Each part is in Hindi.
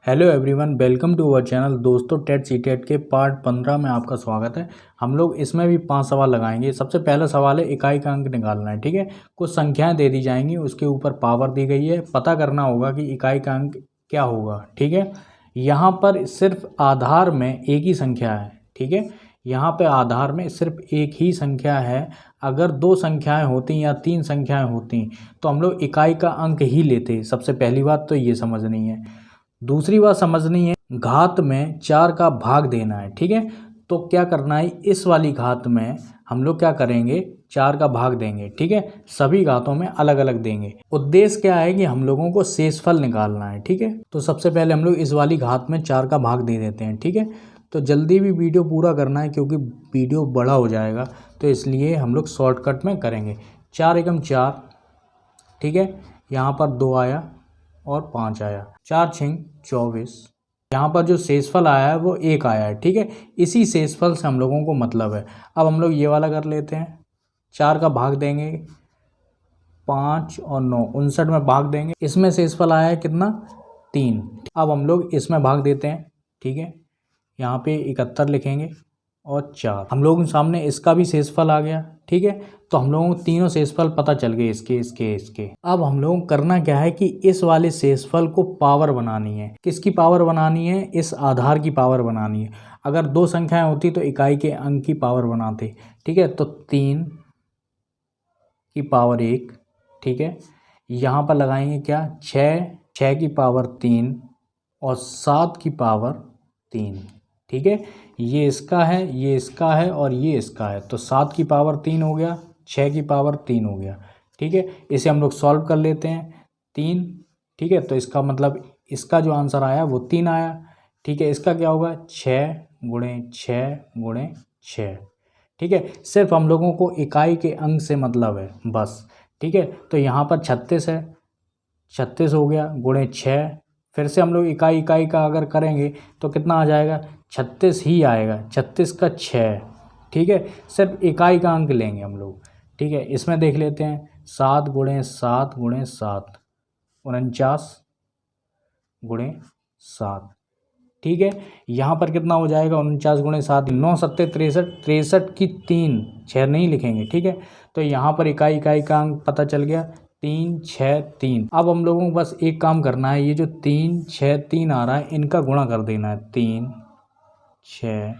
Hello everyone, welcome to our channel. दोस्तों, टेट सी टेट के पार्ट 15 में आपका स्वागत है। हम लोग इसमें भी 5 सवाल लगाएंगे। सबसे पहला सवाल है इकाई का अंक निकालना है। ठीक है, कुछ संख्याएं दे दी जाएंगी, उसके ऊपर पावर दी गई है, पता करना होगा कि इकाई का अंक क्या होगा। ठीक है, यहाँ पर सिर्फ आधार में एक ही संख्या है। ठीक है, यहाँ पे आधार में सिर्फ एक ही संख्या है। अगर 2 संख्याएं होती या 3 संख्याएं होती तो हम लोग इकाई का अंक ही लेते। सबसे पहली बात तो ये समझनी है। दूसरी बात समझनी है, घात में 4 का भाग देना है। ठीक है, तो क्या करना है, इस वाली घात में हम लोग क्या करेंगे, 4 का भाग देंगे। ठीक है, सभी घातों में अलग अलग देंगे। उद्देश्य क्या है कि हम लोगों को शेषफल निकालना है। ठीक है, तो सबसे पहले हम लोग इस वाली घात में 4 का भाग दे देते हैं। ठीक है, तो जल्दी भी वीडियो पूरा करना है क्योंकि वीडियो बड़ा हो जाएगा, तो इसलिए हम लोग शॉर्टकट में करेंगे। 4 एकम 4। ठीक है, यहाँ पर 2 आया और 5 आया। 4 छिंग 24। यहाँ पर जो शेषफल आया है वो 1 आया है। ठीक है, इसी शेषफल से हम लोगों को मतलब है। अब हम लोग ये वाला कर लेते हैं। 4 का भाग देंगे, 5 और 9 59 में भाग देंगे। इसमें शेषफल आया है कितना, 3। अब हम लोग इसमें भाग देते हैं। ठीक है, यहाँ पे 71 लिखेंगे और 4। हम लोगों के सामने इसका भी शेषफल आ गया। ठीक है, तो हम लोगों को तीनों शेषफल पता चल गए, इसके। अब हम लोगों को करना क्या है कि इस वाले शेषफल को पावर बनानी है। किसकी पावर बनानी है, इस आधार की पावर बनानी है। अगर 2 संख्याएं होती तो इकाई के अंक की पावर बनाते। ठीक है, तो 3 की पावर 1। ठीक है, यहाँ पर लगाएंगे क्या, 6 की पावर 3 और 7 की पावर 3। ठीक है, ये इसका है, ये इसका है और ये इसका है, तो 7 की पावर 3 हो गया, 6 की पावर 3 हो गया। ठीक है, इसे हम लोग सॉल्व कर लेते हैं। 3। ठीक है, तो इसका मतलब इसका जो आंसर आया वो 3 आया। ठीक है, इसका क्या होगा, 6 गुणे 6 गुणे 6। ठीक है, सिर्फ हम लोगों को इकाई के अंक से मतलब है बस। ठीक है, तो यहाँ पर 36 है, 36 हो गया गुणे 6। फिर से हम लोग इकाई इकाई का अगर करेंगे तो कितना आ जाएगा, 36 ही आएगा। 36 का 6। ठीक है, सिर्फ इकाई का अंक लेंगे हम लोग। ठीक है, इसमें देख लेते हैं, 7 गुणे 7 गुणे 7 49 गुणे 7। ठीक है, यहाँ पर कितना हो जाएगा, 49 गुणे 7, 9 सत्ते 63, 63 की 3, 6 नहीं लिखेंगे। ठीक है, तो यहाँ पर इकाई इकाई का अंक पता चल गया, 3 6 3। अब हम लोगों को बस एक काम करना है, ये जो 3 6 3 आ रहा है इनका गुणा कर देना है, 3 6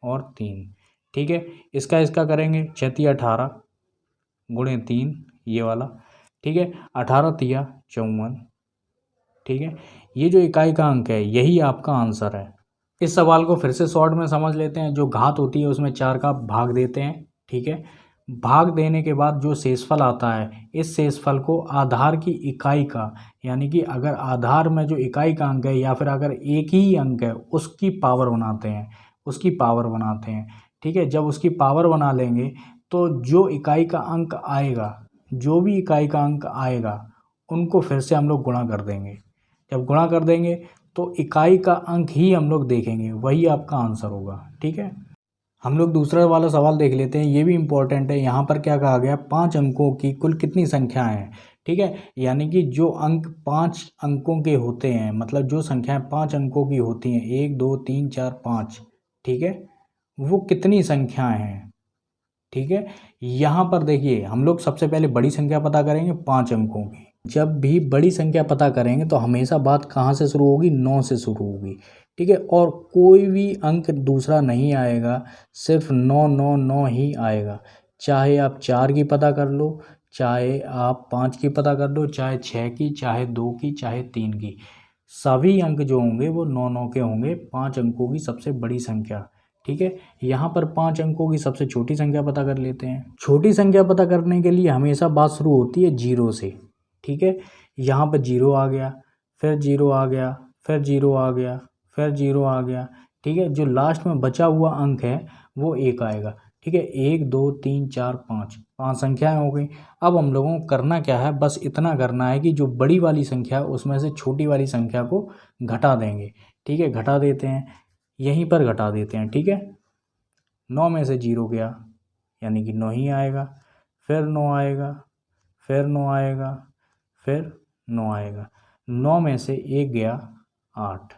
और 3। ठीक है, इसका करेंगे, 6 18 गुणे 3, ये वाला। ठीक है, 18 तिया 54। ठीक है, ये जो इकाई का अंक है यही आपका आंसर है। इस सवाल को फिर से शॉर्ट में समझ लेते हैं। जो घात होती है उसमें 4 का भाग देते हैं। ठीक है, भाग देने के बाद जो शेषफल आता है, इस शेषफल को आधार की इकाई का, यानी कि अगर आधार में जो इकाई का अंक है या फिर अगर एक ही अंक है उसकी पावर बनाते हैं, उसकी पावर बनाते हैं। ठीक है, जब उसकी पावर बना लेंगे तो जो इकाई का अंक आएगा, जो भी इकाई का अंक आएगा उनको फिर से हम लोग गुणा कर देंगे। जब गुणा कर देंगे तो इकाई का अंक ही हम लोग देखेंगे, वही आपका आंसर होगा। ठीक है, हम लोग दूसरा वाला सवाल देख लेते हैं, ये भी इम्पोर्टेंट है। यहाँ पर क्या कहा गया, 5 अंकों की कुल कितनी संख्याएं हैं। ठीक है, यानी कि जो अंक 5 अंकों के होते हैं, मतलब जो संख्याएं 5 अंकों की होती हैं, 1 2 3 4 5। ठीक है, वो कितनी संख्याएं हैं। ठीक है, यहाँ पर देखिए, हम लोग सबसे पहले बड़ी संख्या पता करेंगे 5 अंकों की। जब भी बड़ी संख्या पता करेंगे तो हमेशा बात कहाँ से शुरू होगी, 9 से शुरू होगी। ठीक है, और कोई भी अंक दूसरा नहीं आएगा, सिर्फ 9 9 9 ही आएगा। चाहे आप 4 की पता कर लो, चाहे आप 5 की पता कर लो, चाहे 6 की, चाहे 2 की, चाहे 3 की, सभी अंक जो होंगे वो 9 9 के होंगे। 5 अंकों की सबसे बड़ी संख्या। ठीक है, यहाँ पर 5 अंकों की सबसे छोटी संख्या पता कर लेते हैं। छोटी संख्या पता करने के लिए हमेशा बात शुरू होती है 0 से। ठीक है, यहाँ पर 0 आ गया, फिर 0 आ गया, फिर 0 आ गया, फिर 0 आ गया। ठीक है, जो लास्ट में बचा हुआ अंक है वो 1 आएगा। ठीक है, 1 2 3 4 5, 5 संख्याएं हो गई। अब हम लोगों को करना क्या है, बस इतना करना है कि जो बड़ी वाली संख्या है उसमें से छोटी वाली संख्या को घटा देंगे। ठीक है, घटा देते हैं, यहीं पर घटा देते हैं। ठीक है, 9 में से 0 गया यानी कि 9 ही आएगा, फिर 9 आएगा, फिर 9 आएगा, फिर 9 आएगा। 9 में से 1 गया, 8।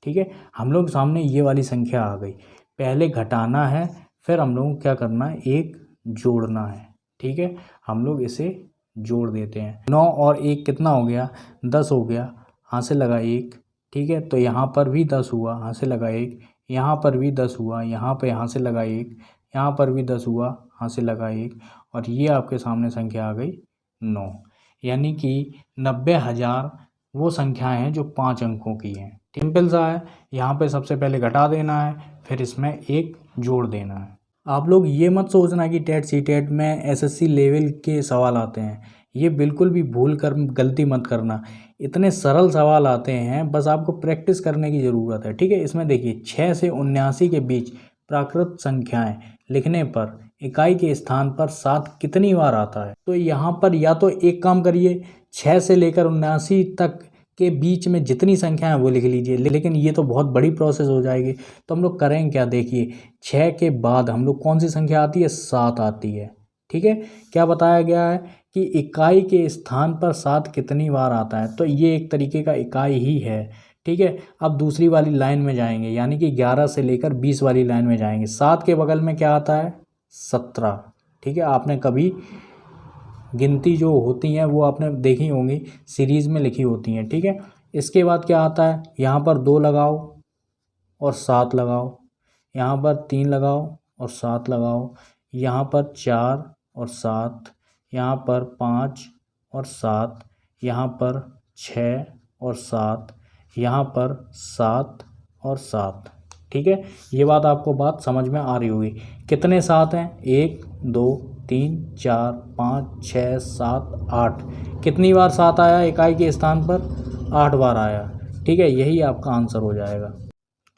ठीक है, हम लोग सामने ये वाली संख्या आ गई, पहले घटाना है, फिर हम लोग को क्या करना है, एक जोड़ना है। ठीक है, हम लोग इसे जोड़ देते हैं। 9 और 1 कितना हो गया, 10 हो गया, यहाँ से लगा 1। ठीक है, तो यहाँ पर भी 10 हुआ, यहाँ से लगा 1, यहाँ पर भी 10 हुआ, यहाँ से लगा 1, यहाँ पर भी 10 हुआ, यहाँ से लगा 1, और ये आपके सामने संख्या आ गई 9। यानी कि 90,000 वो संख्याएं हैं जो 5 अंकों की हैं। सिंपल सा है, यहाँ पे सबसे पहले घटा देना है, फिर इसमें एक जोड़ देना है। आप लोग ये मत सोचना कि टेट सीटेट में एसएससी लेवल के सवाल आते हैं, ये बिल्कुल भी भूल कर गलती मत करना। इतने सरल सवाल आते हैं, बस आपको प्रैक्टिस करने की ज़रूरत है। ठीक है, इसमें देखिए 6 से 79 के बीच प्राकृत संख्याएं लिखने पर इकाई के स्थान पर 7 कितनी बार आता है। तो यहाँ पर या तो एक काम करिए, 6 से लेकर 79 तक के बीच में जितनी संख्या है वो लिख लीजिए, लेकिन ये तो बहुत बड़ी प्रोसेस हो जाएगी। तो हम लोग करेंगे क्या, देखिए 6 के बाद हम लोग कौन सी संख्या आती है, 7 आती है। ठीक है, क्या बताया गया है कि इकाई के स्थान पर 7 कितनी बार आता है, तो ये एक तरीके का इकाई ही है। ठीक है, अब दूसरी वाली लाइन में जाएंगे, यानी कि 11 से लेकर 20 वाली लाइन में जाएंगे। 7 के बगल में क्या आता है, 17। ठीक है, आपने कभी गिनती जो होती हैं वो आपने देखी होंगी, सीरीज़ में लिखी होती हैं। ठीक है, इसके बाद क्या आता है, यहाँ पर 2 लगाओ और 7 लगाओ, यहाँ पर 3 लगाओ और 7 लगाओ, यहाँ पर 4 और 7, यहाँ पर 5 और 7, यहाँ पर 6 और 7, यहाँ पर 7 और 7। ठीक है, ये बात आपको बात समझ में आ रही होगी। कितने 7 हैं, 1 2 3 4 5 6 7 8। कितनी बार 7 आया इकाई के स्थान पर, 8 बार आया। ठीक है, यही आपका आंसर हो जाएगा।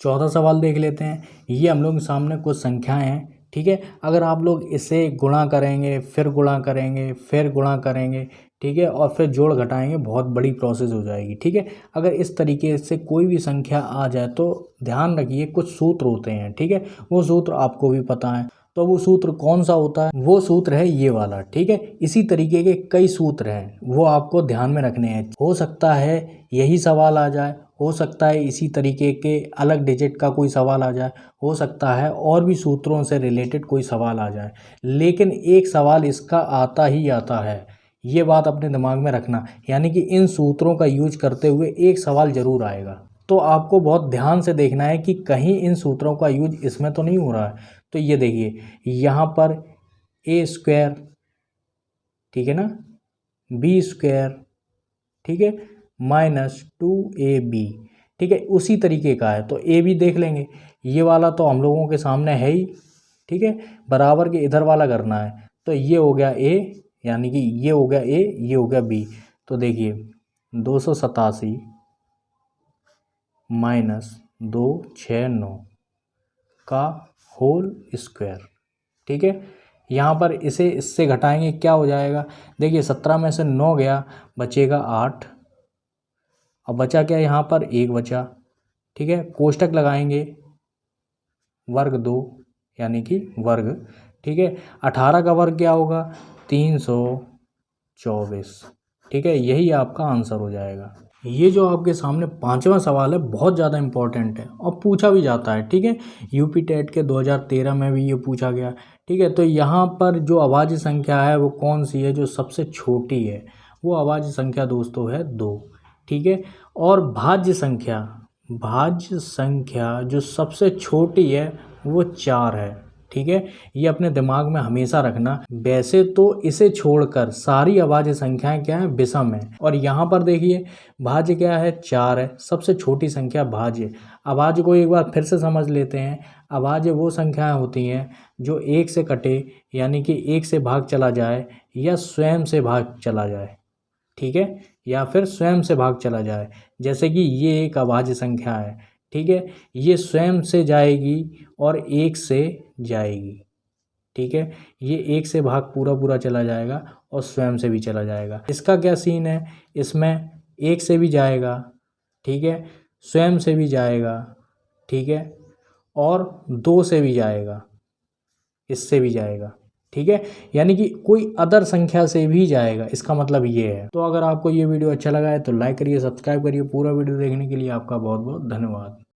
14 सवाल देख लेते हैं। ये हम लोग के सामने कुछ संख्याएं हैं। ठीक है, अगर आप लोग इसे गुणा करेंगे, फिर गुणा करेंगे, फिर गुणा करेंगे, ठीक है, और फिर जोड़ घटाएंगे, बहुत बड़ी प्रोसेस हो जाएगी। ठीक है, अगर इस तरीके से कोई भी संख्या आ जाए तो ध्यान रखिए कुछ सूत्र होते हैं। ठीक है, वो सूत्र आपको भी पता है, तो वो सूत्र कौन सा होता है, वो सूत्र है ये वाला। ठीक है, इसी तरीके के कई सूत्र हैं, वो आपको ध्यान में रखने हैं। हो सकता है यही सवाल आ जाए, हो सकता है इसी तरीके के अलग डिजिट का कोई सवाल आ जाए, हो सकता है और भी सूत्रों से रिलेटेड कोई सवाल आ जाए, लेकिन एक सवाल इसका आता ही आता है। ये बात अपने दिमाग में रखना, यानी कि इन सूत्रों का यूज करते हुए एक सवाल जरूर आएगा। तो आपको बहुत ध्यान से देखना है कि कहीं इन सूत्रों का यूज इसमें तो नहीं हो रहा है। तो ये देखिए, यहाँ पर a², ठीक है ना, b², ठीक है, -2ab, ठीक है, उसी तरीके का है। तो ए भी देख लेंगे, ये वाला तो हम लोगों के सामने है ही। ठीक है, बराबर के इधर वाला करना है, तो ये हो गया ए, यानी कि ये हो गया ए, ये हो गया बी। तो देखिए 287 - 269 का होल स्क्वायर। ठीक है, यहाँ पर इसे इससे घटाएंगे, क्या हो जाएगा, देखिए 17 में से 9 गया, बचेगा 8। अब बचा क्या, यहाँ पर 1 बचा। ठीक है, कोष्टक लगाएंगे, वर्ग 2 यानी कि वर्ग। ठीक है, 18 का वर्ग क्या होगा, 324। ठीक है, यही आपका आंसर हो जाएगा। ये जो आपके सामने 5वां सवाल है बहुत ज़्यादा इम्पोर्टेंट है और पूछा भी जाता है। ठीक है, यूपी टेट के 2013 में भी ये पूछा गया। ठीक है, तो यहाँ पर जो अभाज्य संख्या है वो कौन सी है, जो सबसे छोटी है, वो अभाज्य संख्या दोस्तों है 2। ठीक है, और भाज्य संख्या जो सबसे छोटी है वो 4 है। ठीक है, ये अपने दिमाग में हमेशा रखना। वैसे तो इसे छोड़कर सारी अभाज्य संख्याएं क्या है, विषम है। और यहाँ पर देखिए भाज्य क्या है, 4 है, सबसे छोटी संख्या भाज्य। अभाज्य को एक बार फिर से समझ लेते हैं। अभाज्य वो संख्याएं होती हैं जो 1 से कटे, यानी कि 1 से भाग चला जाए या स्वयं से भाग चला जाए। ठीक है, या फिर स्वयं से भाग चला जाए, जैसे कि ये एक अभाज्य संख्या है। ठीक है, ये स्वयं से जाएगी और 1 से जाएगी। ठीक है, ये 1 से भाग पूरा चला जाएगा और स्वयं से भी चला जाएगा। इसका क्या सीन है, इसमें 1 से भी जाएगा, ठीक है, स्वयं से भी जाएगा, ठीक है, और 2 से भी जाएगा, इससे भी जाएगा। ठीक है, यानी कि कोई अदर संख्या से भी जाएगा, इसका मतलब ये है। तो अगर आपको ये वीडियो अच्छा लगा है तो लाइक करिए, सब्सक्राइब करिए। पूरा वीडियो देखने के लिए आपका बहुत बहुत धन्यवाद।